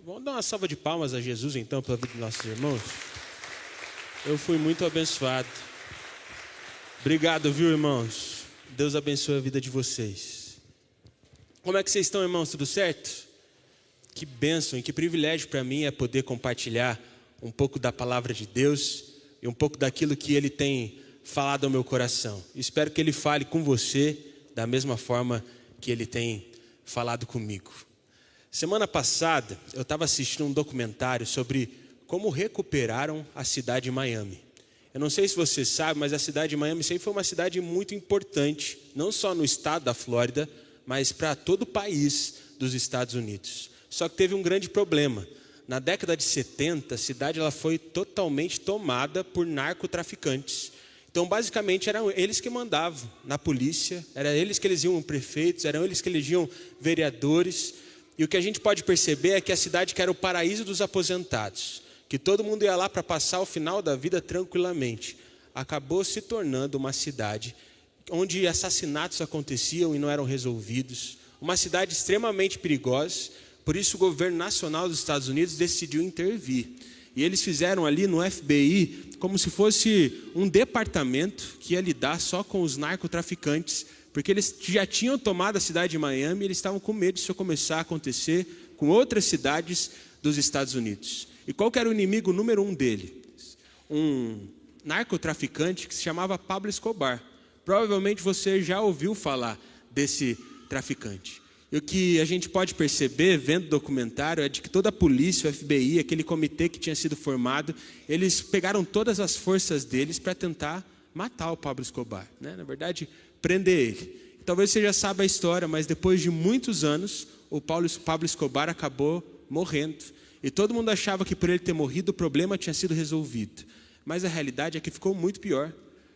Vamos dar uma salva de palmas a Jesus, então, pela vida dos nossos irmãos. Eu fui muito abençoado. Obrigado, viu, irmãos? Deus abençoe a vida de vocês. Como é que vocês estão, irmãos? Tudo certo? Que bênção e que privilégio para mim é poder compartilhar um pouco da palavra de Deus e um pouco daquilo que Ele tem falado ao meu coração. Espero que Ele fale com você da mesma forma que Ele tem falado comigo. Semana passada, eu estava assistindo um documentário sobre como recuperaram a cidade de Miami. Eu não sei se você sabe, mas a cidade de Miami sempre foi uma cidade muito importante, não só no estado da Flórida, mas para todo o país dos Estados Unidos. Só que teve um grande problema. Na década de 70, a cidade ela foi totalmente tomada por narcotraficantes. Então, basicamente, eram eles que mandavam na polícia, eram eles que elegiam prefeitos, eram eles que elegiam vereadores. E o que a gente pode perceber é que a cidade que era o paraíso dos aposentados, que todo mundo ia lá para passar o final da vida tranquilamente, acabou se tornando uma cidade onde assassinatos aconteciam e não eram resolvidos, uma cidade extremamente perigosa. Por isso o governo nacional dos Estados Unidos decidiu intervir. E eles fizeram ali no FBI como se fosse um departamento que ia lidar só com os narcotraficantes, porque eles já tinham tomado a cidade de Miami e eles estavam com medo disso começar a acontecer com outras cidades dos Estados Unidos. E qual que era o inimigo número 1 deles? Um narcotraficante que se chamava Pablo Escobar. Provavelmente você já ouviu falar desse traficante. E o que a gente pode perceber, vendo o documentário, é de que toda a polícia, o FBI, aquele comitê que tinha sido formado, eles pegaram todas as forças deles para tentar matar o Pablo Escobar, né? Na verdade, prender ele. Talvez você já saiba a história, mas depois de muitos anos, o Pablo Escobar acabou morrendo. E todo mundo achava que por ele ter morrido, o problema tinha sido resolvido. Mas a realidade é que ficou muito pior.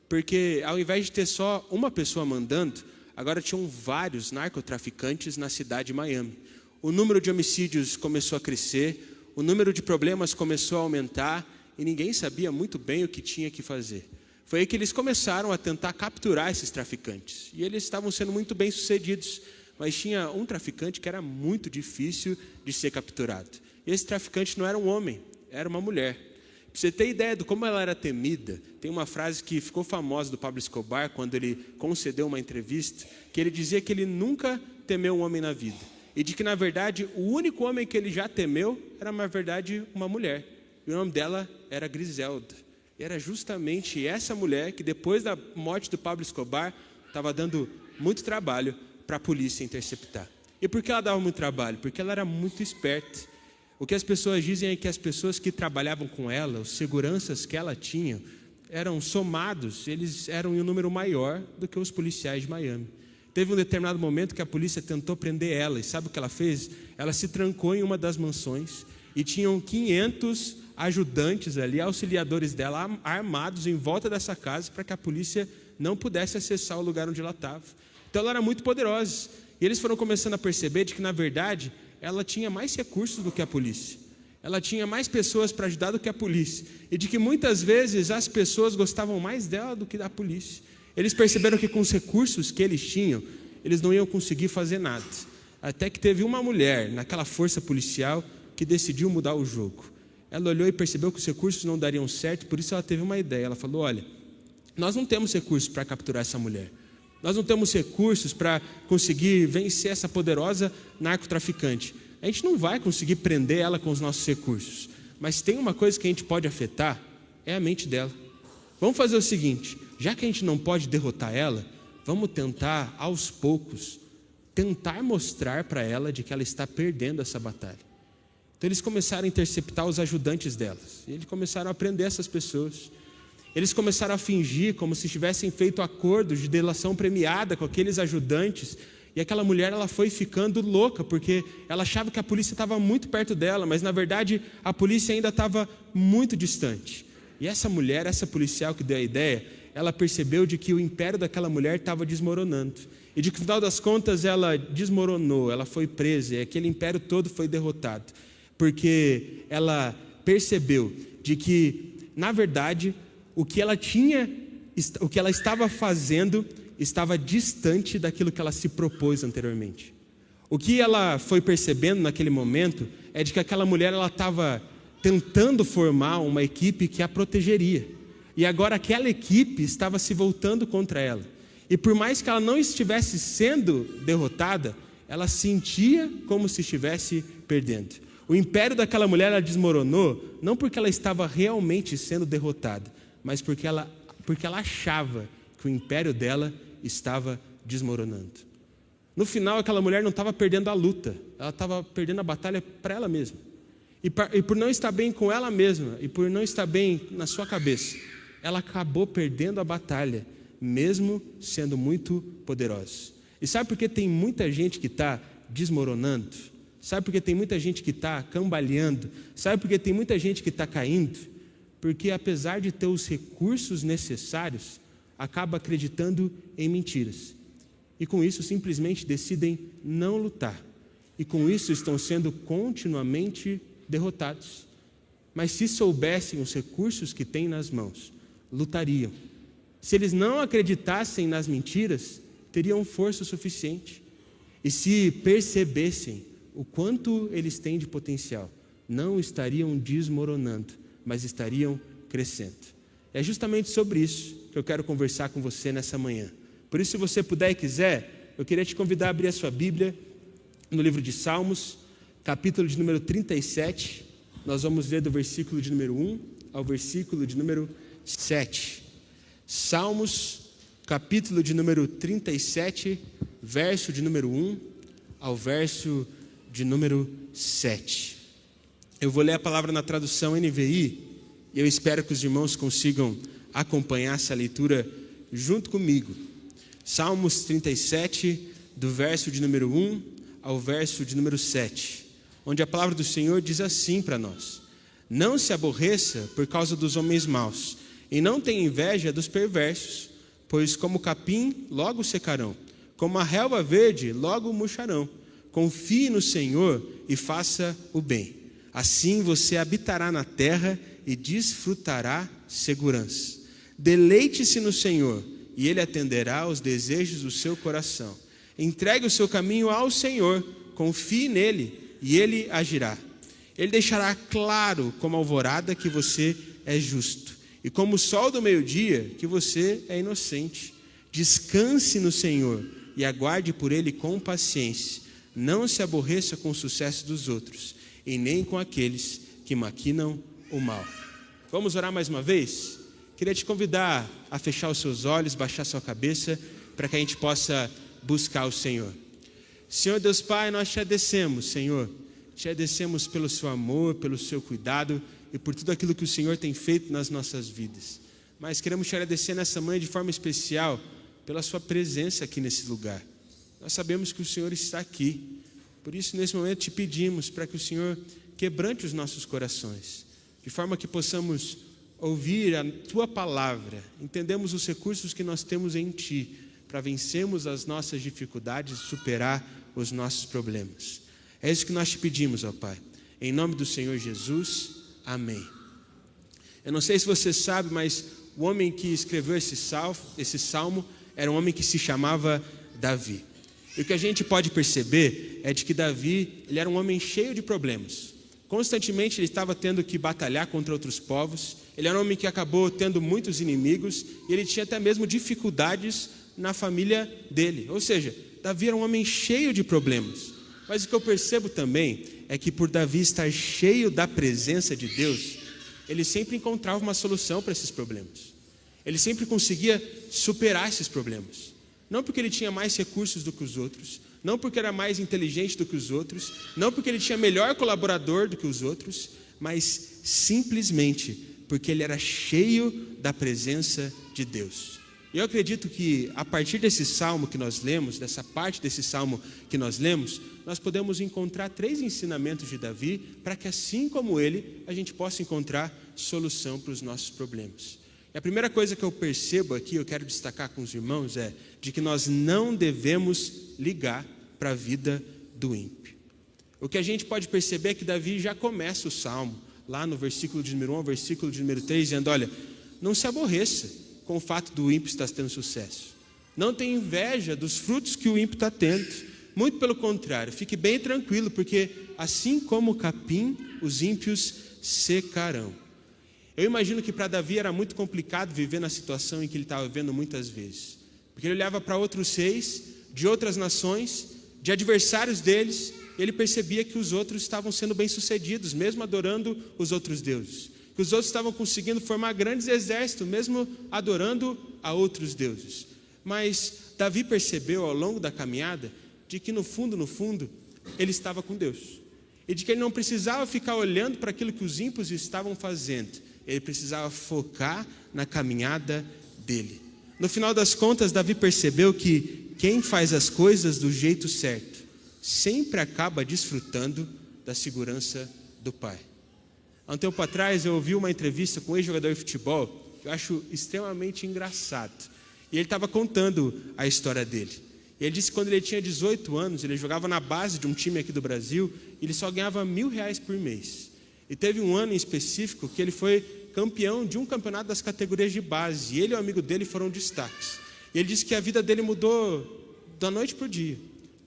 Porque ao invés de ter só uma pessoa mandando, agora tinham vários narcotraficantes na cidade de Miami. O número de homicídios começou a crescer, o número de problemas começou a aumentar e ninguém sabia muito bem o que tinha que fazer. Foi aí que eles começaram a tentar capturar esses traficantes. E eles estavam sendo muito bem sucedidos, mas tinha um traficante que era muito difícil de ser capturado. E esse traficante não era um homem, era uma mulher. Para você ter ideia de como ela era temida, tem uma frase que ficou famosa do Pablo Escobar, quando ele concedeu uma entrevista, que ele dizia que ele nunca temeu um homem na vida. E de que, na verdade, o único homem que ele já temeu era, na verdade, uma mulher. E o nome dela era Griselda. E era justamente essa mulher que, depois da morte do Pablo Escobar, estava dando muito trabalho para a polícia interceptar. E por que ela dava muito trabalho? Porque ela era muito esperta. O que as pessoas dizem é que as pessoas que trabalhavam com ela, os seguranças que ela tinha, eram somados, eles eram em um número maior do que os policiais de Miami. Teve um determinado momento que a polícia tentou prender ela, e sabe o que ela fez? Ela se trancou em uma das mansões, e tinham 500 ajudantes ali, auxiliadores dela, armados em volta dessa casa, para que a polícia não pudesse acessar o lugar onde ela estava. Então ela era muito poderosa, e eles foram começando a perceber de que, na verdade, ela tinha mais recursos do que a polícia. Ela tinha mais pessoas para ajudar do que a polícia. E de que muitas vezes as pessoas gostavam mais dela do que da polícia. Eles perceberam que com os recursos que eles tinham, eles não iam conseguir fazer nada. Até que teve uma mulher naquela força policial que decidiu mudar o jogo. Ela olhou e percebeu que os recursos não dariam certo, por isso ela teve uma ideia. Ela falou: olha, nós não temos recursos para capturar essa mulher. Nós não temos recursos para conseguir vencer essa poderosa narcotraficante. A gente não vai conseguir prender ela com os nossos recursos. Mas tem uma coisa que a gente pode afetar, é a mente dela. Vamos fazer o seguinte, já que a gente não pode derrotar ela, vamos tentar, aos poucos, tentar mostrar para ela de que ela está perdendo essa batalha. Então eles começaram a interceptar os ajudantes delas. E eles começaram a prender essas pessoas. Eles começaram a fingir como se tivessem feito acordos de delação premiada com aqueles ajudantes. E aquela mulher ela foi ficando louca, porque ela achava que a polícia estava muito perto dela, mas na verdade a polícia ainda estava muito distante. E essa mulher, essa policial que deu a ideia, ela percebeu de que o império daquela mulher estava desmoronando. E de que no final das contas ela desmoronou, ela foi presa e aquele império todo foi derrotado. Porque ela percebeu de que, na verdade, o que ela estava fazendo estava distante daquilo que ela se propôs anteriormente. O que ela foi percebendo naquele momento é de que aquela mulher estava tentando formar uma equipe que a protegeria. E agora aquela equipe estava se voltando contra ela. E por mais que ela não estivesse sendo derrotada, ela sentia como se estivesse perdendo. O império daquela mulher ela desmoronou, não porque ela estava realmente sendo derrotada, mas porque ela achava que o império dela estava desmoronando. No final, aquela mulher não estava perdendo a luta, ela estava perdendo a batalha para ela mesma. E por não estar bem com ela mesma, e por não estar bem na sua cabeça, ela acabou perdendo a batalha, mesmo sendo muito poderosa. E sabe por que tem muita gente que está desmoronando? Sabe por que tem muita gente que está cambaleando? Sabe por que tem muita gente que está caindo? Porque apesar de ter os recursos necessários, acaba acreditando em mentiras. E com isso simplesmente decidem não lutar. E com isso estão sendo continuamente derrotados. Mas se soubessem os recursos que têm nas mãos, lutariam. Se eles não acreditassem nas mentiras, teriam força suficiente. E se percebessem o quanto eles têm de potencial, não estariam desmoronando, mas estariam crescendo. É justamente sobre isso que eu quero conversar com você nessa manhã. Por isso, se você puder e quiser, eu queria te convidar a abrir a sua Bíblia no livro de Salmos, capítulo de número 37. Nós vamos ler do versículo de número 1 ao versículo de número 7. Salmos, capítulo de número 37, verso de número 1 ao verso de número 7. Eu vou ler a palavra na tradução NVI e eu espero que os irmãos consigam acompanhar essa leitura junto comigo. Salmos 37, do verso de número 1 ao verso de número 7, onde a palavra do Senhor diz assim para nós: não se aborreça por causa dos homens maus, e não tenha inveja dos perversos, pois como o capim logo secarão, como a relva verde logo murcharão. Confie no Senhor e faça o bem. Assim você habitará na terra e desfrutará segurança. Deleite-se no Senhor e Ele atenderá aos desejos do seu coração. Entregue o seu caminho ao Senhor, confie nele e Ele agirá. Ele deixará claro como a alvorada que você é justo, e como o sol do meio-dia que você é inocente. Descanse no Senhor e aguarde por Ele com paciência. Não se aborreça com o sucesso dos outros, e nem com aqueles que maquinam o mal. Vamos orar mais uma vez? Queria te convidar a fechar os seus olhos, baixar sua cabeça, para que a gente possa buscar o Senhor. Senhor Deus Pai, nós te agradecemos, Senhor. Te agradecemos pelo seu amor, pelo seu cuidado e por tudo aquilo que o Senhor tem feito nas nossas vidas. Mas queremos te agradecer nessa manhã de forma especial pela sua presença aqui nesse lugar. Nós sabemos que o Senhor está aqui. Por isso, nesse momento, te pedimos para que o Senhor quebrante os nossos corações, de forma que possamos ouvir a Tua palavra, entendemos os recursos que nós temos em Ti, para vencermos as nossas dificuldades e superar os nossos problemas. É isso que nós te pedimos, ó Pai. Em nome do Senhor Jesus, amém. Eu não sei se você sabe, mas o homem que escreveu esse salmo era um homem que se chamava Davi. E o que a gente pode perceber é de que Davi, ele era um homem cheio de problemas. Constantemente ele estava tendo que batalhar contra outros povos. Ele era um homem que acabou tendo muitos inimigos e ele tinha até mesmo dificuldades na família dele. Ou seja, Davi era um homem cheio de problemas. Mas o que eu percebo também é que por Davi estar cheio da presença de Deus, ele sempre encontrava uma solução para esses problemas. Ele sempre conseguia superar esses problemas. Não porque ele tinha mais recursos do que os outros, não porque era mais inteligente do que os outros, não porque ele tinha melhor colaborador do que os outros, mas simplesmente porque ele era cheio da presença de Deus. E eu acredito que a partir desse salmo que nós lemos, dessa parte desse salmo que nós lemos, nós podemos encontrar 3 ensinamentos de Davi, para que assim como ele, a gente possa encontrar solução para os nossos problemas. E a primeira coisa que eu percebo aqui, eu quero destacar com os irmãos, é de que nós não devemos ligar para a vida do ímpio. O que a gente pode perceber é que Davi já começa o salmo, lá no versículo de número 1 ao versículo de número 3, dizendo: olha, não se aborreça com o fato do ímpio estar tendo sucesso. Não tenha inveja dos frutos que o ímpio está tendo. Muito pelo contrário, fique bem tranquilo, porque assim como o capim, os ímpios secarão. Eu imagino que para Davi era muito complicado viver na situação em que ele estava vivendo muitas vezes. Porque ele olhava para outros reis, de outras nações, de adversários deles, e ele percebia que os outros estavam sendo bem-sucedidos, mesmo adorando os outros deuses. Que os outros estavam conseguindo formar grandes exércitos, mesmo adorando a outros deuses. Mas Davi percebeu ao longo da caminhada de que no fundo, ele estava com Deus. E de que ele não precisava ficar olhando para aquilo que os ímpios estavam fazendo. Ele precisava focar na caminhada dele. No final das contas, Davi percebeu que quem faz as coisas do jeito certo sempre acaba desfrutando da segurança do Pai. Há um tempo atrás eu ouvi uma entrevista com um ex-jogador de futebol, que eu acho extremamente engraçado. E ele estava contando a história dele. E ele disse que quando ele tinha 18 anos, ele jogava na base de um time aqui do Brasil, e ele só ganhava R$1.000 por mês. E teve um ano em específico que ele foi campeão de um campeonato das categorias de base. E ele e o amigo dele foram destaques. E ele disse que a vida dele mudou da noite para o dia.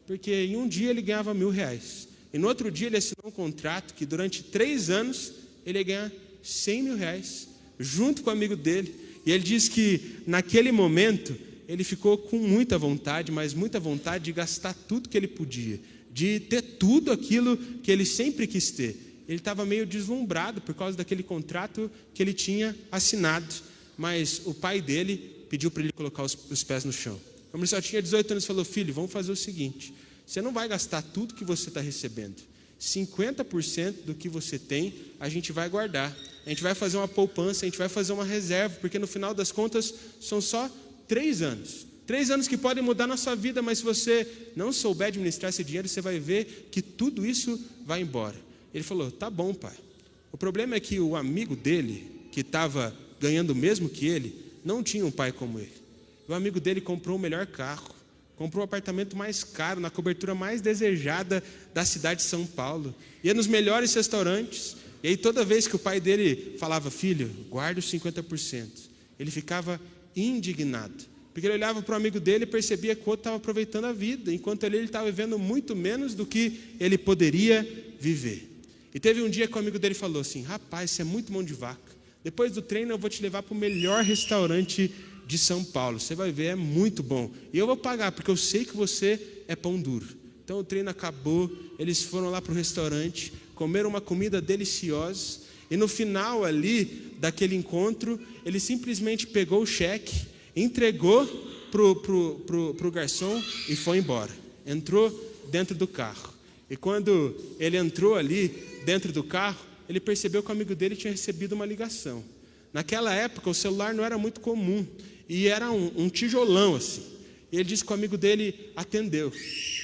Porque em um dia ele ganhava R$1.000. E no outro dia ele assinou um contrato que durante 3 anos ele ia ganhar R$100.000, junto com o amigo dele. E ele diz que naquele momento ele ficou com muita vontade, mas muita vontade de gastar tudo que ele podia, de ter tudo aquilo que ele sempre quis ter. Ele estava meio deslumbrado por causa daquele contrato que ele tinha assinado, mas o pai dele pediu para ele colocar os pés no chão. Como ele só tinha 18 anos, ele falou: filho, vamos fazer o seguinte, você não vai gastar tudo que você está recebendo, 50% do que você tem a gente vai guardar, a gente vai fazer uma poupança, a gente vai fazer uma reserva, porque no final das contas são só 3 anos. 3 anos que podem mudar na sua vida, mas se você não souber administrar esse dinheiro, você vai ver que tudo isso vai embora. Ele falou: tá bom, pai. O problema é que o amigo dele, que estava ganhando o mesmo que ele, não tinha um pai como ele. O amigo dele comprou o melhor carro, comprou o apartamento mais caro, na cobertura mais desejada da cidade de São Paulo, ia nos melhores restaurantes. E aí toda vez que o pai dele falava: filho, guarda os 50%, ele ficava indignado, porque ele olhava para o amigo dele e percebia que o outro estava aproveitando a vida, enquanto ele estava vivendo muito menos do que ele poderia viver. E teve um dia que o amigo dele falou assim: rapaz, você é muito mão de vaca, depois do treino eu vou te levar para o melhor restaurante de São Paulo, você vai ver, é muito bom, e eu vou pagar, porque eu sei que você é pão duro. Então o treino acabou, eles foram lá para o restaurante, comeram uma comida deliciosa, e no final ali daquele encontro, ele simplesmente pegou o cheque, entregou pro garçom e foi embora. Entrou dentro do carro. E quando ele entrou ali dentro do carro, ele percebeu que o amigo dele tinha recebido uma ligação. Naquela época o celular não era muito comum, e era um tijolão assim. E ele disse que o amigo dele atendeu.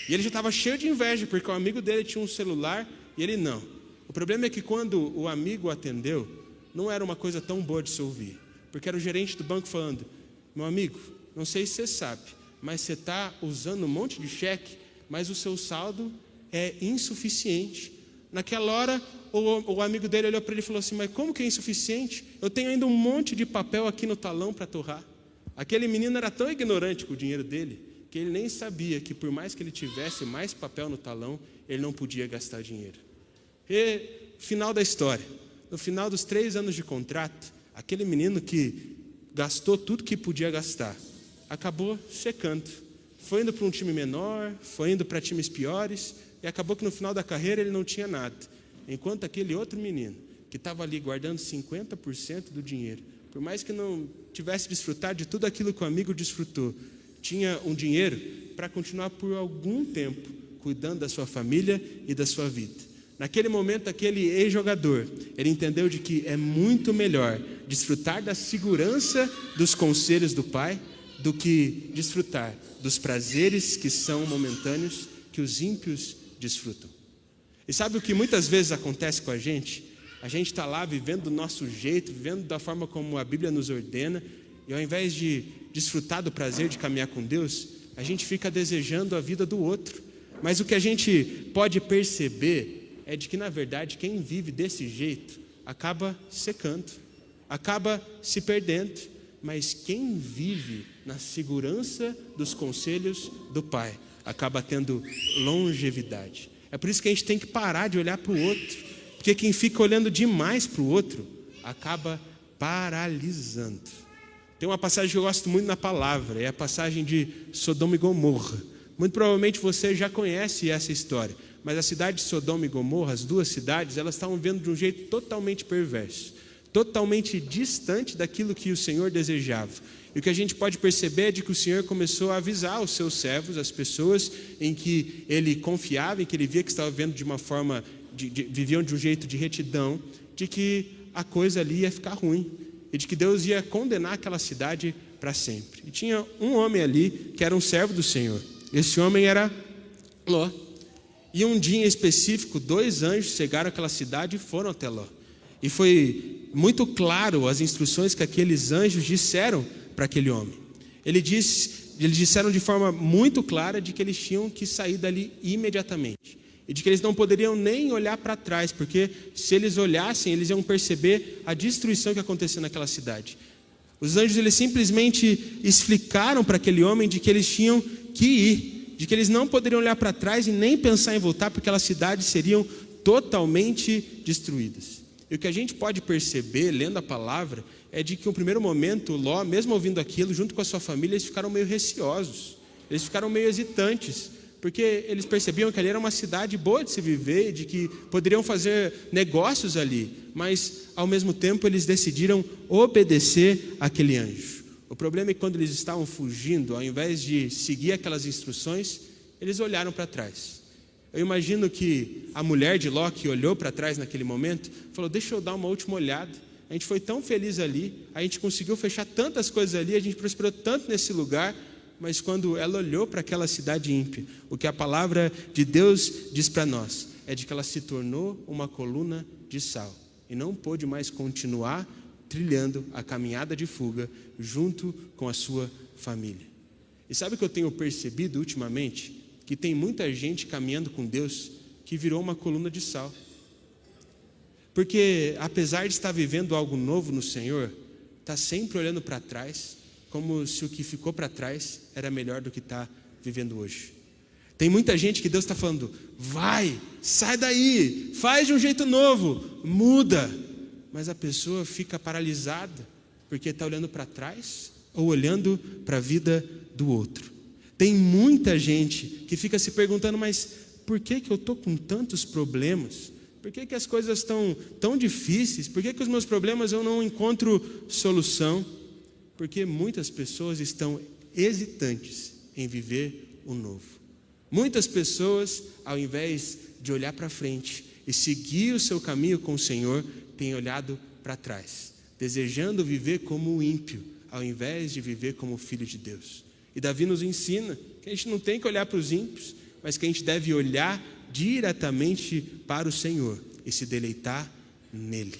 E ele já estava cheio de inveja, porque o amigo dele tinha um celular e ele não. O problema é que quando o amigo atendeu, não era uma coisa tão boa de se ouvir, porque era o gerente do banco falando: meu amigo, não sei se você sabe, mas você está usando um monte de cheque, mas o seu saldo é insuficiente. Naquela hora, o amigo dele olhou para ele e falou assim: mas como que é insuficiente? Eu tenho ainda um monte de papel aqui no talão para torrar. Aquele menino era tão ignorante com o dinheiro dele, que ele nem sabia que por mais que ele tivesse mais papel no talão, ele não podia gastar dinheiro. E final da história, no final dos 3 anos de contrato, aquele menino que gastou tudo que podia gastar, acabou secando. Foi indo para um time menor, foi indo para times piores, e acabou que no final da carreira ele não tinha nada. Enquanto aquele outro menino, que estava ali guardando 50% do dinheiro, por mais que não tivesse desfrutado de tudo aquilo que o amigo desfrutou, tinha um dinheiro para continuar por algum tempo cuidando da sua família e da sua vida. Naquele momento, aquele ex-jogador, ele entendeu de que é muito melhor desfrutar da segurança dos conselhos do pai do que desfrutar dos prazeres que são momentâneos, que os ímpios desfrutam. E sabe o que muitas vezes acontece com a gente? A gente está lá vivendo do nosso jeito, vivendo da forma como a Bíblia nos ordena, e ao invés de desfrutar do prazer de caminhar com Deus, a gente fica desejando a vida do outro. Mas o que a gente pode perceber é de que, na verdade, quem vive desse jeito acaba secando, acaba se perdendo. Mas quem vive na segurança dos conselhos do Pai acaba tendo longevidade. É por isso que a gente tem que parar de olhar para o outro, porque quem fica olhando demais para o outro acaba paralisando. Tem uma passagem que eu gosto muito na palavra, é a passagem de Sodoma e Gomorra. Muito provavelmente você já conhece essa história, mas a cidade de Sodoma e Gomorra, as duas cidades, elas estavam vivendo de um jeito totalmente perverso, totalmente distante daquilo que o Senhor desejava. E o que a gente pode perceber é de que o Senhor começou a avisar os seus servos, as pessoas em que ele confiava, em que ele via que estavam vivendo de uma forma, viviam de um jeito de retidão, de que a coisa ali ia ficar ruim, e de que Deus ia condenar aquela cidade para sempre. E tinha um homem ali que era um servo do Senhor. Esse homem era Ló. E um dia em específico, 2 anjos chegaram àquela cidade e foram até Ló. E foi muito claro as instruções que aqueles anjos disseram para aquele homem. Eles disseram de forma muito clara de que eles tinham que sair dali imediatamente. E de que eles não poderiam nem olhar para trás, porque se eles olhassem, eles iam perceber a destruição que aconteceu naquela cidade. Os anjos, eles simplesmente explicaram para aquele homem de que eles tinham que ir, de que eles não poderiam olhar para trás e nem pensar em voltar, porque aquelas cidades seriam totalmente destruídas. E o que a gente pode perceber, lendo a palavra, é de que no primeiro momento, Ló, mesmo ouvindo aquilo, junto com a sua família, eles ficaram meio receosos, eles ficaram meio hesitantes, porque eles percebiam que ali era uma cidade boa de se viver, de que poderiam fazer negócios ali, mas ao mesmo tempo eles decidiram obedecer àquele anjo. O problema é que quando eles estavam fugindo, ao invés de seguir aquelas instruções, eles olharam para trás. Eu imagino que a mulher de Ló, que olhou para trás naquele momento, falou: deixa eu dar uma última olhada. A gente foi tão feliz ali, a gente conseguiu fechar tantas coisas ali, a gente prosperou tanto nesse lugar. Mas quando ela olhou para aquela cidade ímpia, o que a palavra de Deus diz para nós é de que ela se tornou uma coluna de sal e não pôde mais continuar trilhando a caminhada de fuga junto com a sua família. E sabe o que eu tenho percebido ultimamente? Que tem muita gente caminhando com Deus que virou uma coluna de sal. Porque apesar de estar vivendo algo novo no Senhor, está sempre olhando para trás, como se o que ficou para trás era melhor do que está vivendo hoje. Tem muita gente que Deus está falando: vai, sai daí, faz de um jeito novo, muda. Mas a pessoa fica paralisada, porque está olhando para trás ou olhando para a vida do outro. Tem muita gente que fica se perguntando: mas por que eu estou com tantos problemas? Por que as coisas estão tão difíceis? Por que os meus problemas eu não encontro solução? Porque muitas pessoas estão hesitantes em viver o novo. Muitas pessoas, ao invés de olhar para frente e seguir o seu caminho com o Senhor, têm olhado para trás, desejando viver como o ímpio, ao invés de viver como filho de Deus. E Davi nos ensina que a gente não tem que olhar para os ímpios, mas que a gente deve olhar diretamente para o Senhor e se deleitar nele.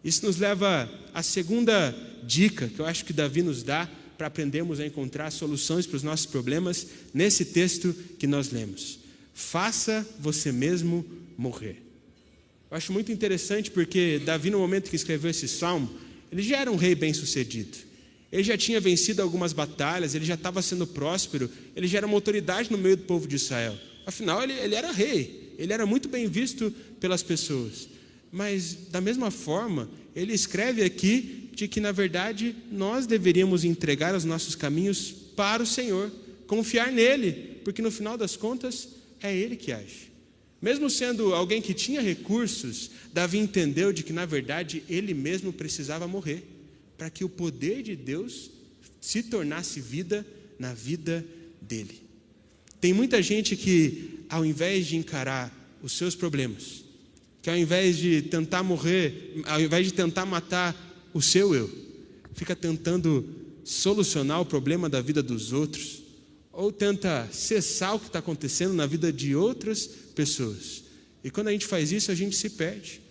Isso nos leva à segunda dica que eu acho que Davi nos dá para aprendermos a encontrar soluções para os nossos problemas nesse texto que nós lemos. Faça você mesmo morrer. Eu acho muito interessante porque Davi, no momento que escreveu esse salmo, ele já era um rei bem-sucedido. Ele já tinha vencido algumas batalhas, ele já estava sendo próspero, ele já era uma autoridade no meio do povo de Israel. Afinal, ele era rei, ele era muito bem visto pelas pessoas. Mas, da mesma forma, ele escreve aqui de que, na verdade, nós deveríamos entregar os nossos caminhos para o Senhor, confiar nele, porque, no final das contas, é ele que age. Mesmo sendo alguém que tinha recursos, Davi entendeu de que, na verdade, ele mesmo precisava morrer, para que o poder de Deus se tornasse vida na vida dele. Tem muita gente que, ao invés de encarar os seus problemas, que ao invés de tentar morrer, ao invés de tentar matar o seu eu, fica tentando solucionar o problema da vida dos outros, ou tenta cessar o que está acontecendo na vida de outras pessoas. E quando a gente faz isso, a gente se perde.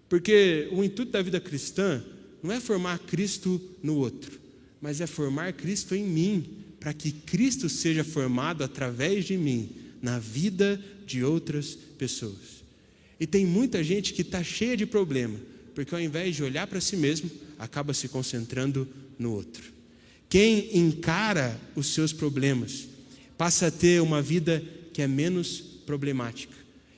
Porque o intuito da vida cristã não é formar Cristo no outro, mas é formar Cristo em mim, para que Cristo seja formado através de mim, na vida de outras pessoas. E tem muita gente que está cheia de problema, porque ao invés de olhar para si mesmo, acaba se concentrando no outro. Quem encara os seus problemas, passa a ter uma vida que é menos problemática.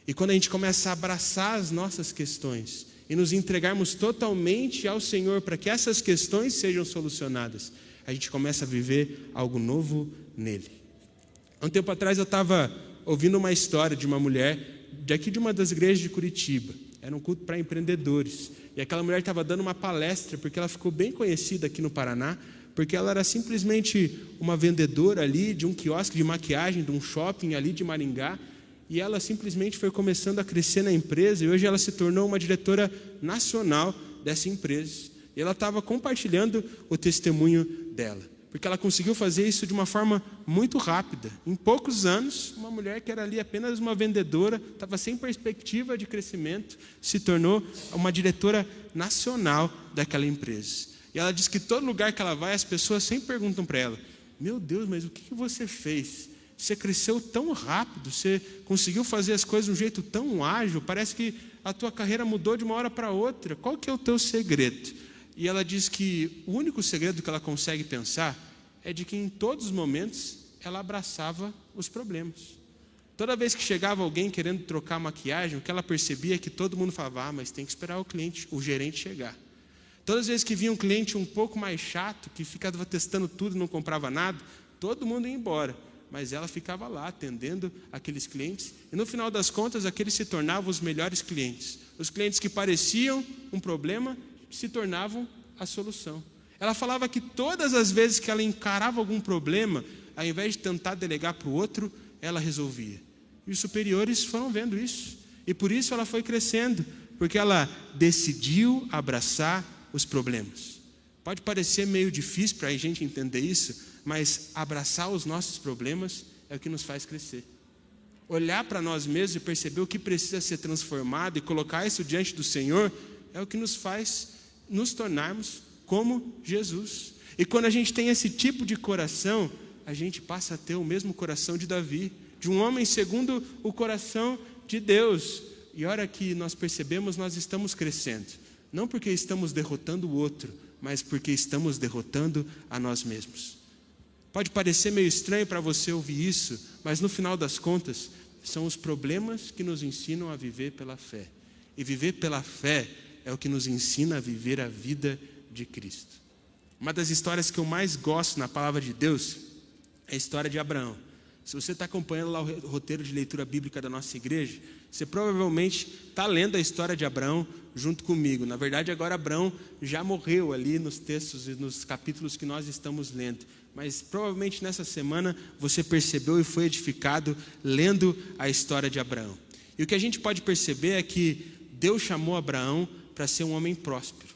E quando a gente começa a abraçar as nossas questões e nos entregarmos totalmente ao Senhor para que essas questões sejam solucionadas, a gente começa a viver algo novo nele. Há um tempo atrás eu estava ouvindo uma história de uma mulher daqui de uma das igrejas de Curitiba. Era um culto para empreendedores. E aquela mulher estava dando uma palestra, porque ela ficou bem conhecida aqui no Paraná, porque ela era simplesmente uma vendedora ali de um quiosque de maquiagem, de um shopping ali de Maringá, e ela simplesmente foi começando a crescer na empresa, e hoje ela se tornou uma diretora nacional dessa empresa. E ela estava compartilhando o testemunho dela, porque ela conseguiu fazer isso de uma forma muito rápida. Em poucos anos, uma mulher que era ali apenas uma vendedora, estava sem perspectiva de crescimento, se tornou uma diretora nacional daquela empresa. E ela diz que todo lugar que ela vai, as pessoas sempre perguntam para ela: meu Deus, mas o que você fez? Você cresceu tão rápido, você conseguiu fazer as coisas de um jeito tão ágil, parece que a tua carreira mudou de uma hora para outra. Qual que é o teu segredo? E ela diz que o único segredo que ela consegue pensar é de que em todos os momentos ela abraçava os problemas. Toda vez que chegava alguém querendo trocar maquiagem, o que ela percebia é que todo mundo falava: mas tem que esperar o gerente chegar. Todas as vezes que vinha um cliente um pouco mais chato, que ficava testando tudo e não comprava nada, todo mundo ia embora. Mas ela ficava lá atendendo aqueles clientes, e no final das contas aqueles se tornavam os melhores clientes. Os clientes que pareciam um problema se tornavam a solução. Ela falava que todas as vezes que ela encarava algum problema, ao invés de tentar delegar para o outro, ela resolvia. E os superiores foram vendo isso, e por isso ela foi crescendo, porque ela decidiu abraçar os problemas. Pode parecer meio difícil para a gente entender isso, mas abraçar os nossos problemas é o que nos faz crescer. Olhar para nós mesmos e perceber o que precisa ser transformado e colocar isso diante do Senhor é o que nos faz nos tornarmos como Jesus. E quando a gente tem esse tipo de coração, a gente passa a ter o mesmo coração de Davi, de um homem segundo o coração de Deus. E a hora que nós percebemos, nós estamos crescendo. Não porque estamos derrotando o outro, mas porque estamos derrotando a nós mesmos. Pode parecer meio estranho para você ouvir isso, mas no final das contas, são os problemas que nos ensinam a viver pela fé. E viver pela fé é o que nos ensina a viver a vida de Cristo. Uma das histórias que eu mais gosto na palavra de Deus é a história de Abraão. Se você está acompanhando lá o roteiro de leitura bíblica da nossa igreja, você provavelmente está lendo a história de Abraão junto comigo. Na verdade, agora Abraão já morreu ali nos textos e nos capítulos que nós estamos lendo. Mas provavelmente nessa semana você percebeu e foi edificado lendo a história de Abraão. E o que a gente pode perceber é que Deus chamou Abraão para ser um homem próspero.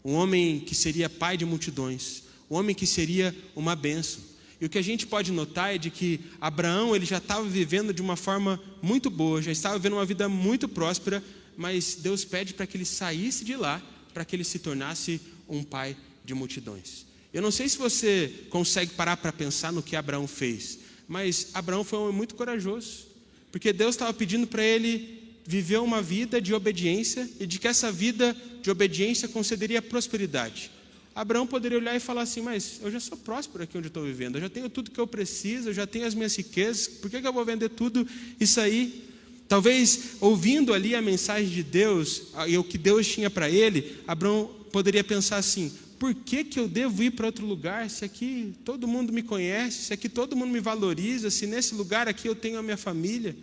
Um homem que seria pai de multidões. Um homem que seria uma bênção. E o que a gente pode notar é de que Abraão ele já estava vivendo de uma forma muito boa, já estava vivendo uma vida muito próspera, mas Deus pede para que ele saísse de lá, para que ele se tornasse um pai de multidões. Eu não sei se você consegue parar para pensar no que Abraão fez, mas Abraão foi um homem muito corajoso, porque Deus estava pedindo para ele viver uma vida de obediência, e de que essa vida de obediência concederia prosperidade. Abraão poderia olhar e falar assim: mas eu já sou próspero aqui onde eu estou vivendo, eu já tenho tudo que eu preciso, eu já tenho as minhas riquezas, por que eu vou vender tudo isso aí? Talvez, ouvindo ali a mensagem de Deus, e o que Deus tinha para ele, Abraão poderia pensar assim: por que eu devo ir para outro lugar, se aqui todo mundo me conhece, se aqui todo mundo me valoriza, se nesse lugar aqui eu tenho a minha família?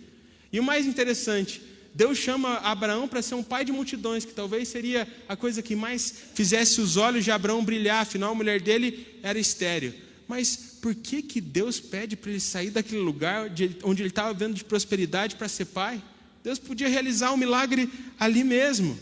E o mais interessante, Deus chama Abraão para ser um pai de multidões, que talvez seria a coisa que mais fizesse os olhos de Abraão brilhar, afinal a mulher dele era estéril. Mas por que Deus pede para ele sair daquele lugar onde ele estava vendo de prosperidade para ser pai? Deus podia realizar um milagre ali mesmo.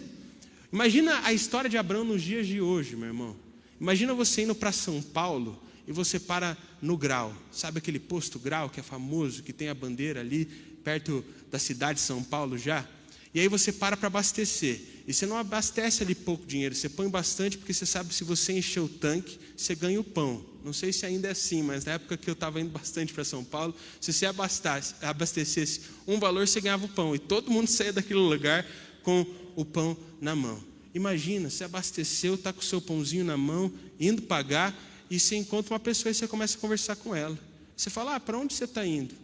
Imagina a história de Abraão nos dias de hoje, meu irmão. Imagina você indo para São Paulo e você para no Grau. Sabe aquele posto Grau que é famoso, que tem a bandeira ali perto da cidade de São Paulo já? E aí você para abastecer. E você não abastece ali pouco dinheiro, você põe bastante, porque você sabe que se você encher o tanque, você ganha o pão. Não sei se ainda é assim, mas na época que eu estava indo bastante para São Paulo, se você abastecesse um valor, você ganhava o pão. E todo mundo saía daquele lugar com o pão na mão. Imagina, você abasteceu, está com o seu pãozinho na mão, indo pagar, e você encontra uma pessoa e você começa a conversar com ela. Você fala, para onde você está indo?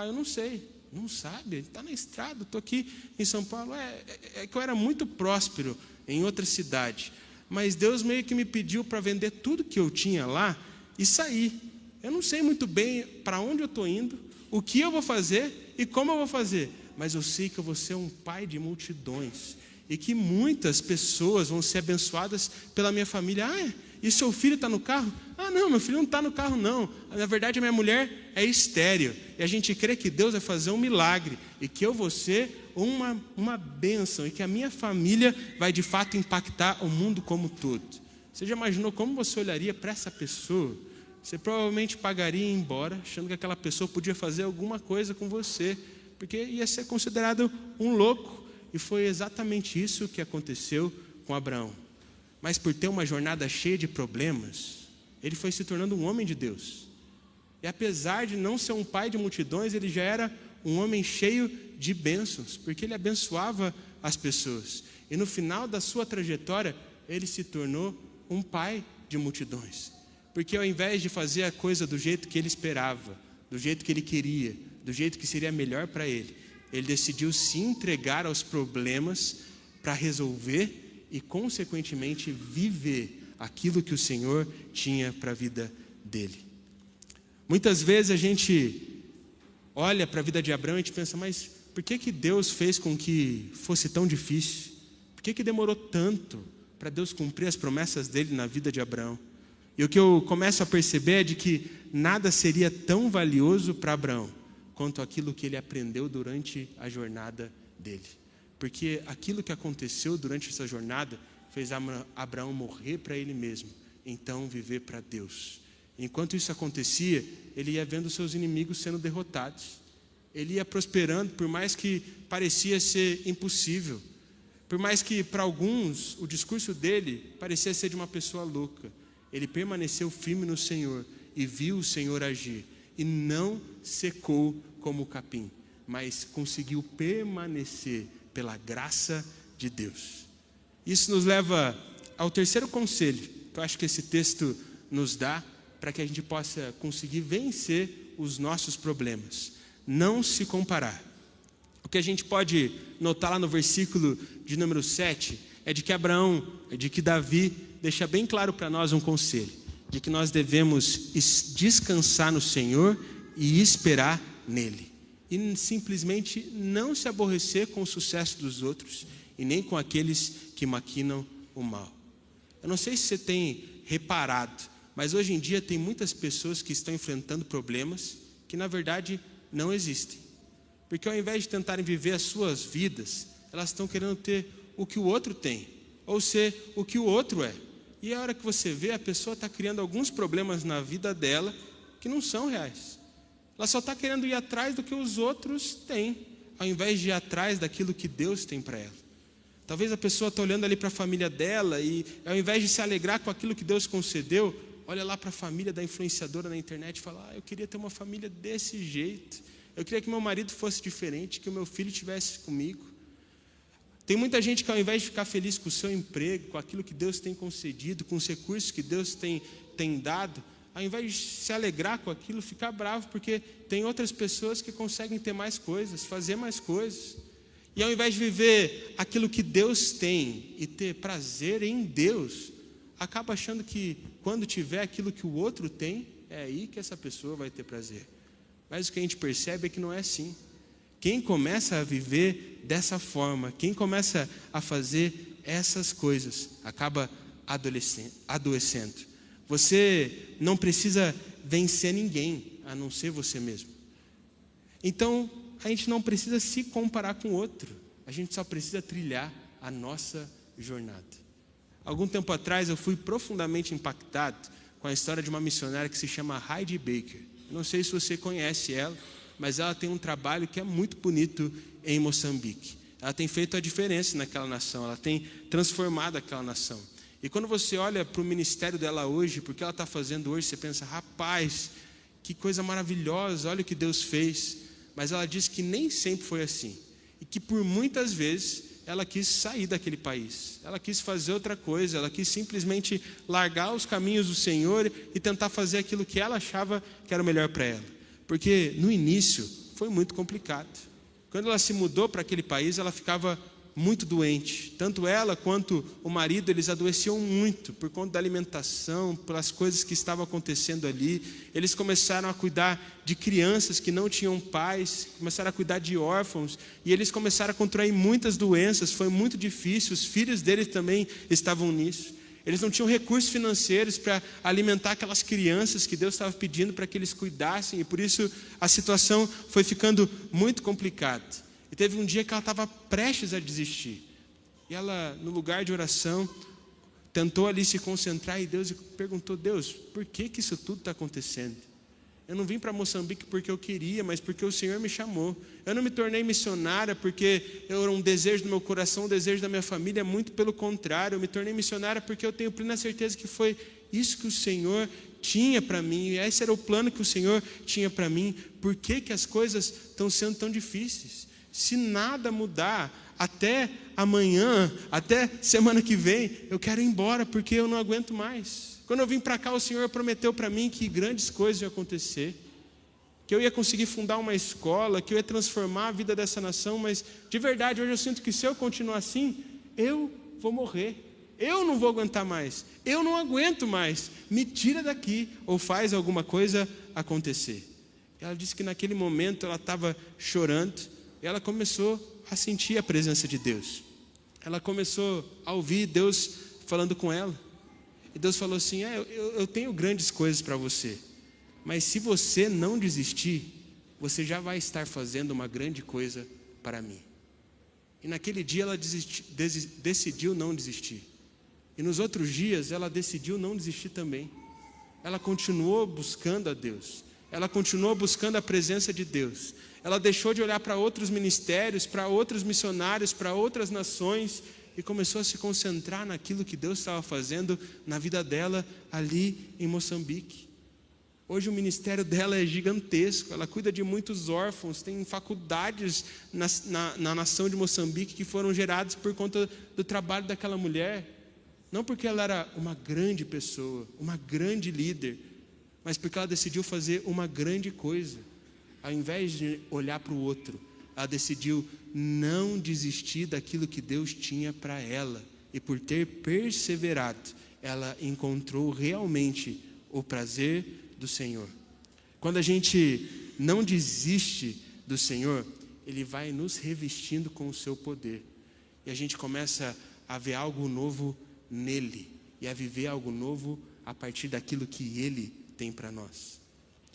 Eu não sei. Não sabe, ele está na estrada, estou aqui em São Paulo. É que eu era muito próspero em outra cidade, mas Deus meio que me pediu para vender tudo que eu tinha lá e sair. Eu não sei muito bem para onde eu estou indo, o que eu vou fazer e como eu vou fazer, mas eu sei que eu vou ser um pai de multidões e que muitas pessoas vão ser abençoadas pela minha família. E seu filho está no carro? Não, meu filho não está no carro não. Na verdade, a minha mulher é estéril. E a gente crê que Deus vai fazer um milagre. E que eu vou ser uma bênção. E que a minha família vai de fato impactar o mundo como um todo. Você já imaginou como você olharia para essa pessoa? Você provavelmente pagaria e ir embora, achando que aquela pessoa podia fazer alguma coisa com você. Porque ia ser considerado um louco. E foi exatamente isso que aconteceu com Abraão. Mas por ter uma jornada cheia de problemas, ele foi se tornando um homem de Deus. E apesar de não ser um pai de multidões, ele já era um homem cheio de bênçãos, porque ele abençoava as pessoas. E no final da sua trajetória, ele se tornou um pai de multidões. Porque ao invés de fazer a coisa do jeito que ele esperava, do jeito que ele queria, do jeito que seria melhor para ele decidiu se entregar aos problemas para resolver e, consequentemente, viver aquilo que o Senhor tinha para a vida dele. Muitas vezes a gente olha para a vida de Abraão e a gente pensa, mas por que Deus fez com que fosse tão difícil? Por que demorou tanto para Deus cumprir as promessas dele na vida de Abraão? E o que eu começo a perceber é de que nada seria tão valioso para Abraão quanto aquilo que ele aprendeu durante a jornada dele. Porque aquilo que aconteceu durante essa jornada fez Abraão morrer para ele mesmo, então viver para Deus. Enquanto isso acontecia, ele ia vendo seus inimigos sendo derrotados. Ele ia prosperando, por mais que parecia ser impossível. Por mais que para alguns o discurso dele parecia ser de uma pessoa louca. Ele permaneceu firme no Senhor e viu o Senhor agir. E não secou como o capim, mas conseguiu permanecer pela graça de Deus. Isso nos leva ao terceiro conselho, que eu acho que esse texto nos dá, para que a gente possa conseguir vencer os nossos problemas. Não se comparar. O que a gente pode notar lá no versículo de número 7, é de que Davi deixa bem claro para nós um conselho, de que nós devemos descansar no Senhor e esperar nele. E simplesmente não se aborrecer com o sucesso dos outros e nem com aqueles que maquinam o mal. Eu não sei se você tem reparado, mas hoje em dia tem muitas pessoas que estão enfrentando problemas que na verdade não existem. Porque ao invés de tentarem viver as suas vidas, elas estão querendo ter o que o outro tem, ou ser o que o outro é. E a hora que você vê, a pessoa está criando alguns problemas na vida dela que não são reais. Ela só está querendo ir atrás do que os outros têm, ao invés de ir atrás daquilo que Deus tem para ela. Talvez a pessoa está olhando ali para a família dela e, ao invés de se alegrar com aquilo que Deus concedeu, olha lá para a família da influenciadora na internet e fala, eu queria ter uma família desse jeito. Eu queria que meu marido fosse diferente, que o meu filho estivesse comigo. Tem muita gente que ao invés de ficar feliz com o seu emprego, com aquilo que Deus tem concedido, com os recursos que Deus tem dado, ao invés de se alegrar com aquilo, fica bravo, porque tem outras pessoas que conseguem ter mais coisas, fazer mais coisas. E ao invés de viver aquilo que Deus tem e ter prazer em Deus, acaba achando que quando tiver aquilo que o outro tem, é aí que essa pessoa vai ter prazer. Mas o que a gente percebe é que não é assim. Quem começa a viver dessa forma, quem começa a fazer essas coisas, acaba adoecendo. Você não precisa vencer ninguém, a não ser você mesmo. Então, a gente não precisa se comparar com o outro. A gente só precisa trilhar a nossa jornada. Algum tempo atrás, eu fui profundamente impactado com a história de uma missionária que se chama Heidi Baker. Eu não sei se você conhece ela, mas ela tem um trabalho que é muito bonito em Moçambique. Ela tem feito a diferença naquela nação, ela tem transformado aquela nação. E quando você olha para o ministério dela hoje, porque ela está fazendo hoje, você pensa, rapaz, que coisa maravilhosa, olha o que Deus fez. Mas ela diz que nem sempre foi assim. E que por muitas vezes ela quis sair daquele país. Ela quis fazer outra coisa, ela quis simplesmente largar os caminhos do Senhor e tentar fazer aquilo que ela achava que era o melhor para ela. Porque no início foi muito complicado. Quando ela se mudou para aquele país, ela ficava muito doente. Tanto ela quanto o marido, eles adoeciam muito por conta da alimentação, pelas coisas que estavam acontecendo ali. Eles começaram a cuidar de crianças que não tinham pais, começaram a cuidar de órfãos, e eles começaram a contrair muitas doenças. Foi muito difícil, os filhos deles também estavam nisso. Eles não tinham recursos financeiros para alimentar aquelas crianças que Deus estava pedindo para que eles cuidassem, e por isso a situação foi ficando muito complicada. E teve um dia que ela estava prestes a desistir. E ela, no lugar de oração, tentou ali se concentrar, e Deus perguntou: Deus, por que isso tudo está acontecendo? Eu não vim para Moçambique porque eu queria, mas porque o Senhor me chamou. Eu não me tornei missionária porque era um desejo do meu coração, um desejo da minha família, muito pelo contrário. Eu me tornei missionária porque eu tenho plena certeza que foi isso que o Senhor tinha para mim. E esse era o plano que o Senhor tinha para mim. Por que as coisas estão sendo tão difíceis? Se nada mudar, até amanhã, até semana que vem, eu quero ir embora porque eu não aguento mais. Quando eu vim para cá, o Senhor prometeu para mim que grandes coisas iam acontecer, que eu ia conseguir fundar uma escola, que eu ia transformar a vida dessa nação, mas de verdade, hoje eu sinto que se eu continuar assim, eu vou morrer, eu não vou aguentar mais, eu não aguento mais, me tira daqui ou faz alguma coisa acontecer. Ela disse que naquele momento ela estava chorando, e ela começou a sentir a presença de Deus. Ela começou a ouvir Deus falando com ela. E Deus falou assim: eu tenho grandes coisas para você, mas se você não desistir, você já vai estar fazendo uma grande coisa para mim. E naquele dia ela decidiu não desistir. E nos outros dias ela decidiu não desistir também. Ela continuou buscando a Deus. Ela continuou buscando a presença de Deus. Ela deixou de olhar para outros ministérios, para outros missionários, para outras nações, e começou a se concentrar naquilo que Deus estava fazendo na vida dela ali em Moçambique. Hoje o ministério dela é gigantesco, ela cuida de muitos órfãos, tem faculdades na nação de Moçambique que foram geradas por conta do trabalho daquela mulher. Não porque ela era uma grande pessoa, uma grande líder, mas porque ela decidiu fazer uma grande coisa. Ao invés de olhar para o outro, ela decidiu não desistir daquilo que Deus tinha para ela. E por ter perseverado, ela encontrou realmente o prazer do Senhor. Quando a gente não desiste do Senhor, Ele vai nos revestindo com o seu poder. E a gente começa a ver algo novo nele. E a viver algo novo a partir daquilo que Ele tem para nós.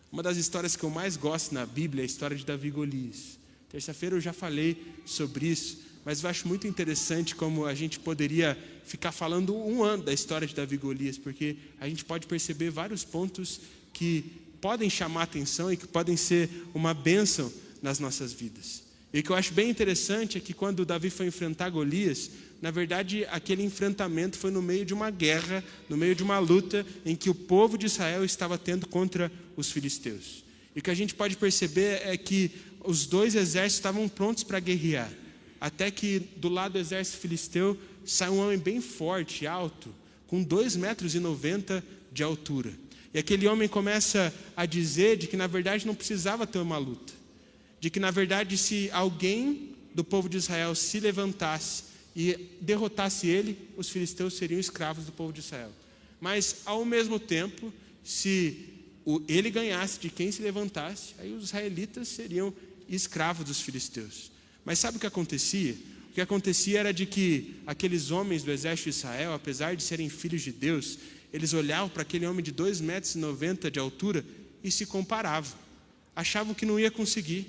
Uma das histórias que eu mais gosto na Bíblia é a história de Davi e Golias. Terça-feira eu já falei sobre isso, mas eu acho muito interessante como a gente poderia ficar falando um ano da história de Davi e Golias, porque a gente pode perceber vários pontos que podem chamar a atenção e que podem ser uma bênção nas nossas vidas. E o que eu acho bem interessante é que quando Davi foi enfrentar Golias, na verdade aquele enfrentamento foi no meio de uma guerra, no meio de uma luta em que o povo de Israel estava tendo contra os filisteus. E o que a gente pode perceber é que os dois exércitos estavam prontos para guerrear, até que do lado do exército filisteu sai um homem bem forte, alto, com 2,90 metros de altura. E aquele homem começa a dizer de que na verdade não precisava ter uma luta, de que na verdade se alguém do povo de Israel se levantasse e derrotasse ele, os filisteus seriam escravos do povo de Israel. Mas ao mesmo tempo, se ele ganhasse de quem se levantasse, aí os israelitas seriam escravos dos filisteus. Mas sabe o que acontecia? O que acontecia era de que aqueles homens do exército de Israel, apesar de serem filhos de Deus, eles olhavam para aquele homem de 2,90 metros de altura e se comparavam. Achavam que não ia conseguir.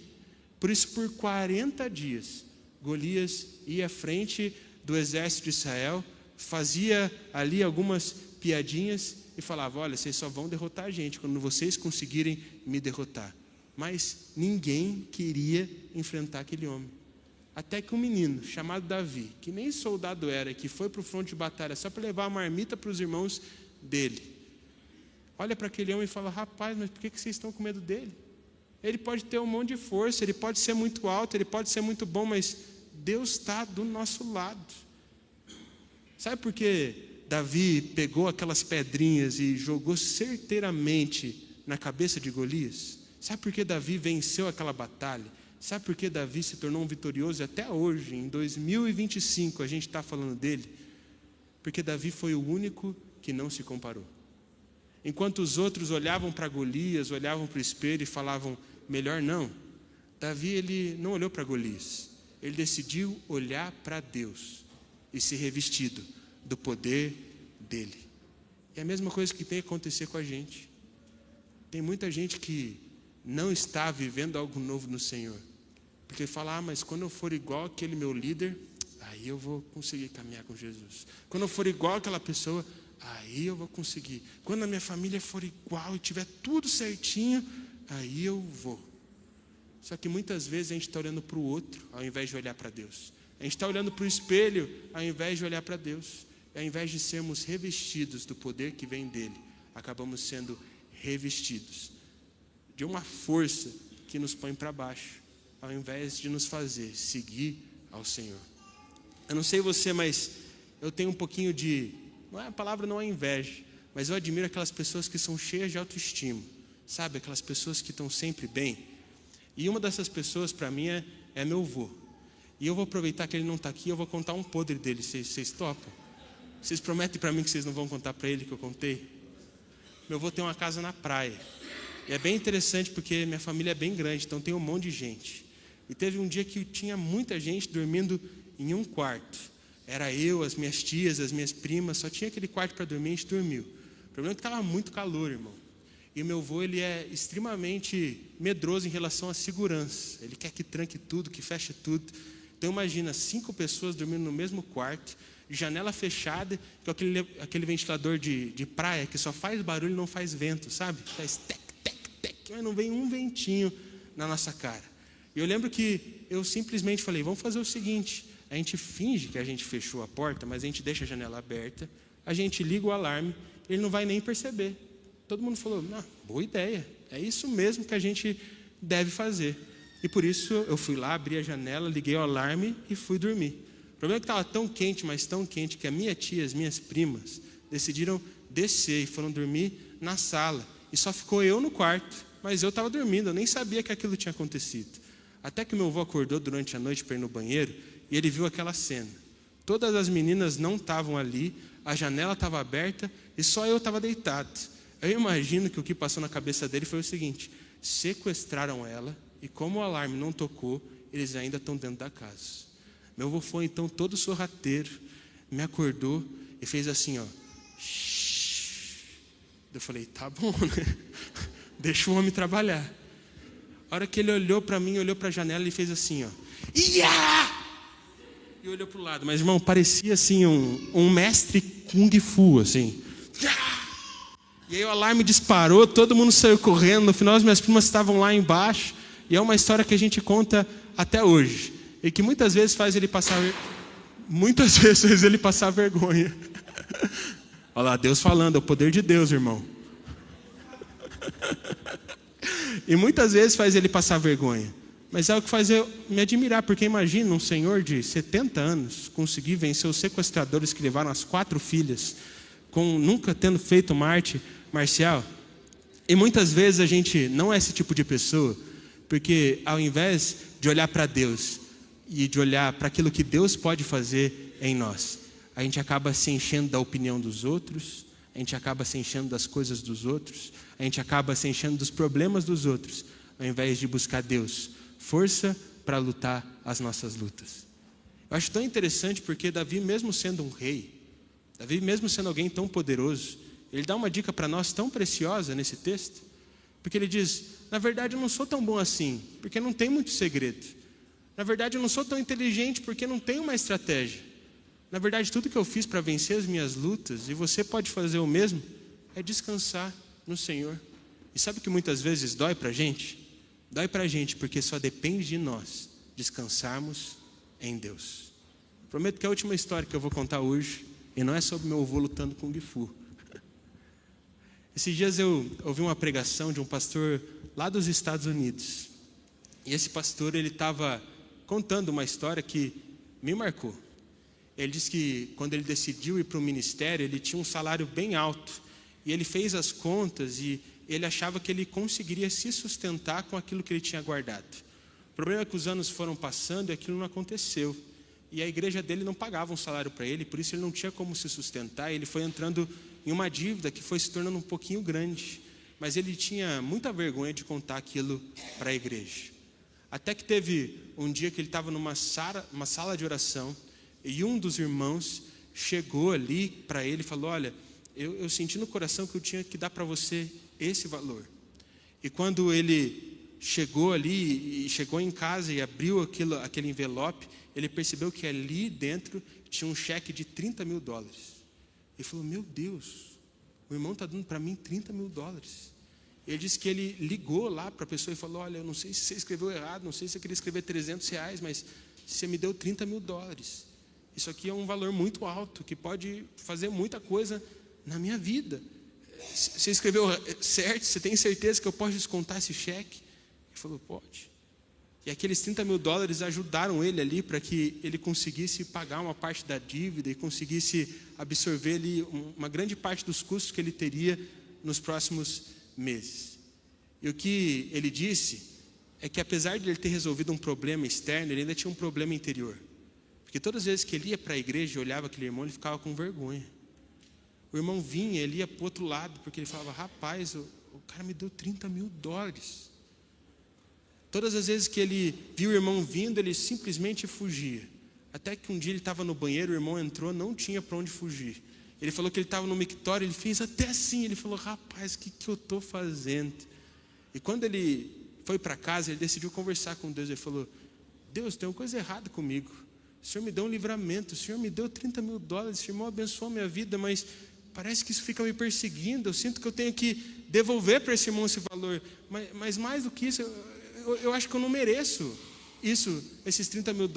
Por isso, por 40 dias, Golias ia à frente do exército de Israel, fazia ali algumas piadinhas e falava: olha, vocês só vão derrotar a gente quando vocês conseguirem me derrotar. Mas ninguém queria enfrentar aquele homem. Até que um menino chamado Davi, que nem soldado era, que foi para o fronte de batalha só para levar a marmita para os irmãos dele, olha para aquele homem e fala: rapaz, mas por que vocês estão com medo dele? Ele pode ter um monte de força, ele pode ser muito alto, ele pode ser muito bom, mas Deus está do nosso lado. Sabe por que Davi pegou aquelas pedrinhas e jogou certeiramente na cabeça de Golias? Sabe por que Davi venceu aquela batalha? Sabe por que Davi se tornou um vitorioso? E até hoje, em 2025, a gente está falando dele. Porque Davi foi o único que não se comparou. Enquanto os outros olhavam para Golias, olhavam para o espelho e falavam, melhor não. Davi, ele não olhou para Golias. Ele decidiu olhar para Deus e ser revestido do poder dele. E é a mesma coisa que tem que acontecer com a gente. Tem muita gente que não está vivendo algo novo no Senhor. Porque fala, mas quando eu for igual aquele meu líder, aí eu vou conseguir caminhar com Jesus. Quando eu for igual aquela pessoa, aí eu vou conseguir. Quando a minha família for igual e tiver tudo certinho, aí eu vou. Só que muitas vezes a gente está olhando para o outro, ao invés de olhar para Deus. A gente está olhando para o espelho, ao invés de olhar para Deus. E ao invés de sermos revestidos do poder que vem dele, acabamos sendo revestidos de uma força que nos põe para baixo, ao invés de nos fazer seguir ao Senhor. Eu não sei você, mas eu tenho um pouquinho de... a palavra não é inveja, mas eu admiro aquelas pessoas que são cheias de autoestima. Sabe, aquelas pessoas que estão sempre bem. E uma dessas pessoas, para mim, é meu avô. E eu vou aproveitar que ele não está aqui, eu vou contar um podre dele. Vocês topam? Vocês prometem para mim que vocês não vão contar para ele que eu contei? Meu avô tem uma casa na praia. E é bem interessante porque minha família é bem grande, então tem um monte de gente. E teve um dia que tinha muita gente dormindo em um quarto. Era eu, as minhas tias, as minhas primas, só tinha aquele quarto para dormir e a gente dormiu. O problema é que estava muito calor, irmão. E o meu avô, ele é extremamente medroso em relação à segurança. Ele quer que tranque tudo, que feche tudo. Então imagina, 5 pessoas dormindo no mesmo quarto, janela fechada, com aquele ventilador de praia que só faz barulho e não faz vento, sabe? Faz tec, tec, tec, mas não vem um ventinho na nossa cara. E eu lembro que eu simplesmente falei, vamos fazer o seguinte, a gente finge que a gente fechou a porta, mas a gente deixa a janela aberta, a gente liga o alarme, ele não vai nem perceber. Todo mundo falou, boa ideia, é isso mesmo que a gente deve fazer. E por isso eu fui lá, abri a janela, liguei o alarme e fui dormir. O problema é que estava tão quente, mas tão quente, que a minha tia e as minhas primas decidiram descer e foram dormir na sala. E só ficou eu no quarto, mas eu estava dormindo, eu nem sabia que aquilo tinha acontecido. Até que meu avô acordou durante a noite para ir no banheiro e ele viu aquela cena. Todas as meninas não estavam ali, a janela estava aberta e só eu estava deitado. Eu imagino que o que passou na cabeça dele foi o seguinte, sequestraram ela e como o alarme não tocou, eles ainda estão dentro da casa. Meu avô foi então todo sorrateiro, me acordou e fez assim, ó. Eu falei, tá bom, né? Deixa o homem trabalhar. A hora que ele olhou para mim, olhou para a janela e fez assim, ó. Ia! E olhou para o lado, mas irmão, parecia assim um mestre Kung Fu, assim. E aí o alarme disparou, todo mundo saiu correndo, no final as minhas primas estavam lá embaixo, e é uma história que a gente conta até hoje, e que muitas vezes faz ele passar vergonha. Olha lá, Deus falando, é o poder de Deus, irmão. E muitas vezes faz ele passar vergonha. Mas é o que faz eu me admirar, porque imagina um senhor de 70 anos conseguir vencer os sequestradores que levaram as 4 filhas, com nunca tendo feito uma arte marcial. E muitas vezes a gente não é esse tipo de pessoa, porque ao invés de olhar para Deus e de olhar para aquilo que Deus pode fazer em nós, a gente acaba se enchendo da opinião dos outros, a gente acaba se enchendo das coisas dos outros, a gente acaba se enchendo dos problemas dos outros, ao invés de buscar Deus, força para lutar as nossas lutas. Eu acho tão interessante porque Davi, mesmo sendo um rei, Davi, mesmo sendo alguém tão poderoso, ele dá uma dica para nós tão preciosa nesse texto, porque ele diz, na verdade eu não sou tão bom assim, porque não tem muito segredo. Na verdade eu não sou tão inteligente, porque não tenho uma estratégia. Na verdade tudo que eu fiz para vencer as minhas lutas, e você pode fazer o mesmo, é descansar no Senhor. E sabe que muitas vezes dói para a gente? Dói para a gente porque só depende de nós descansarmos em Deus. Prometo que a última história que eu vou contar hoje, e não é sobre meu avô lutando com Kung Fu. Esses dias eu ouvi uma pregação de um pastor lá dos Estados Unidos. E esse pastor, ele estava contando uma história que me marcou. Ele disse que quando ele decidiu ir para o ministério, ele tinha um salário bem alto. E ele fez as contas e ele achava que ele conseguiria se sustentar com aquilo que ele tinha guardado. O problema é que os anos foram passando e aquilo não aconteceu. E a igreja dele não pagava um salário para ele, por isso ele não tinha como se sustentar. Ele foi entrando em uma dívida que foi se tornando um pouquinho grande. Mas ele tinha muita vergonha de contar aquilo para a igreja. Até que teve um dia que ele estava numa sala de oração, e um dos irmãos chegou ali para ele e falou: olha, eu senti no coração que eu tinha que dar para você esse valor. E quando ele chegou ali, e chegou em casa e abriu aquele envelope, ele percebeu que ali dentro tinha um cheque de $30 mil. Ele falou: meu Deus, o irmão está dando para mim $30 mil. Ele disse que ele ligou lá para a pessoa e falou: olha, eu não sei se você escreveu errado, não sei se você queria escrever R$300, mas você me deu $30 mil. Isso aqui é um valor muito alto, que pode fazer muita coisa na minha vida. Você escreveu certo? Você tem certeza que eu posso descontar esse cheque? Ele falou: pode. E aqueles $30 mil ajudaram ele ali para que ele conseguisse pagar uma parte da dívida e conseguisse absorver ali uma grande parte dos custos que ele teria nos próximos meses. E o que ele disse é que, apesar de ele ter resolvido um problema externo, ele ainda tinha um problema interior. Porque todas as vezes que ele ia para a igreja e olhava aquele irmão, ele ficava com vergonha. O irmão vinha, ele ia para o outro lado, porque ele falava: rapaz, o cara me deu $30 mil. Todas as vezes que ele viu o irmão vindo, ele simplesmente fugia. Até que um dia ele estava no banheiro, o irmão entrou, não tinha para onde fugir. Ele falou que ele estava no mictório, ele fez até assim, ele falou: rapaz, o que eu estou fazendo? E quando ele foi para casa, ele decidiu conversar com Deus. Ele falou: Deus, tem uma coisa errada comigo. O Senhor me deu um livramento, o Senhor me deu $30 mil, esse irmão abençoou a minha vida, mas parece que isso fica me perseguindo. Eu sinto que eu tenho que devolver para esse irmão esse valor, mas mais do que isso, eu acho que eu não mereço esses $30 mil.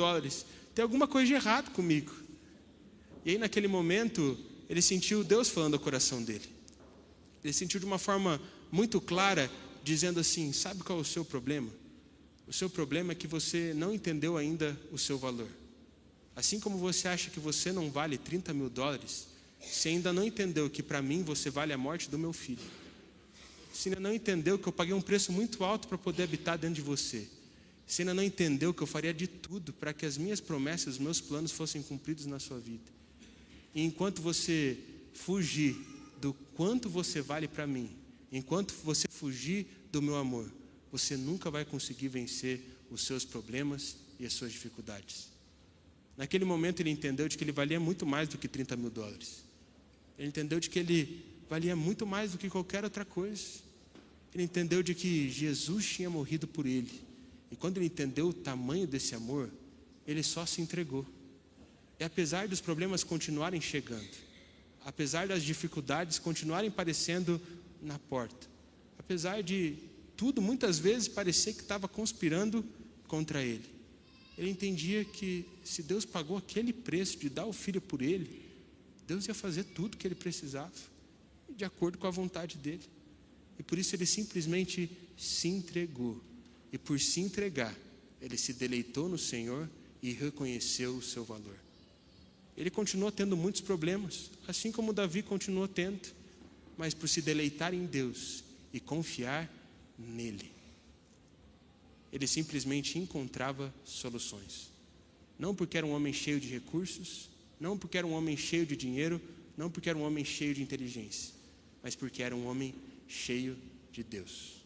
Tem alguma coisa de errado comigo. E aí, naquele momento, ele sentiu Deus falando ao coração dele. Ele sentiu de uma forma muito clara, dizendo assim: sabe qual é o seu problema? O seu problema é que você não entendeu ainda o seu valor. Assim como você acha que você não vale $30 mil, você ainda não entendeu que para mim você vale a morte do meu filho. Você ainda não entendeu que eu paguei um preço muito alto para poder habitar dentro de você. Você ainda não entendeu que eu faria de tudo para que as minhas promessas, os meus planos fossem cumpridos na sua vida. E enquanto você fugir do quanto você vale para mim, enquanto você fugir do meu amor, você nunca vai conseguir vencer os seus problemas e as suas dificuldades. Naquele momento ele entendeu de que ele valia muito mais do que $30 mil. Ele entendeu de que ele valia muito mais do que qualquer outra coisa. Ele entendeu de que Jesus tinha morrido por ele. E quando ele entendeu o tamanho desse amor, ele só se entregou. E apesar dos problemas continuarem chegando, apesar das dificuldades continuarem aparecendo na porta, apesar de tudo muitas vezes parecer que estava conspirando contra ele, ele entendia que se Deus pagou aquele preço de dar o filho por ele, Deus ia fazer tudo o que ele precisava, de acordo com a vontade dele. E por isso ele simplesmente se entregou. E por se entregar, ele se deleitou no Senhor e reconheceu o seu valor. Ele continuou tendo muitos problemas, assim como Davi continuou tendo, mas por se deleitar em Deus e confiar nele, ele simplesmente encontrava soluções. Não porque era um homem cheio de recursos, não porque era um homem cheio de dinheiro, não porque era um homem cheio de inteligência, mas porque era um homem cheio de Deus.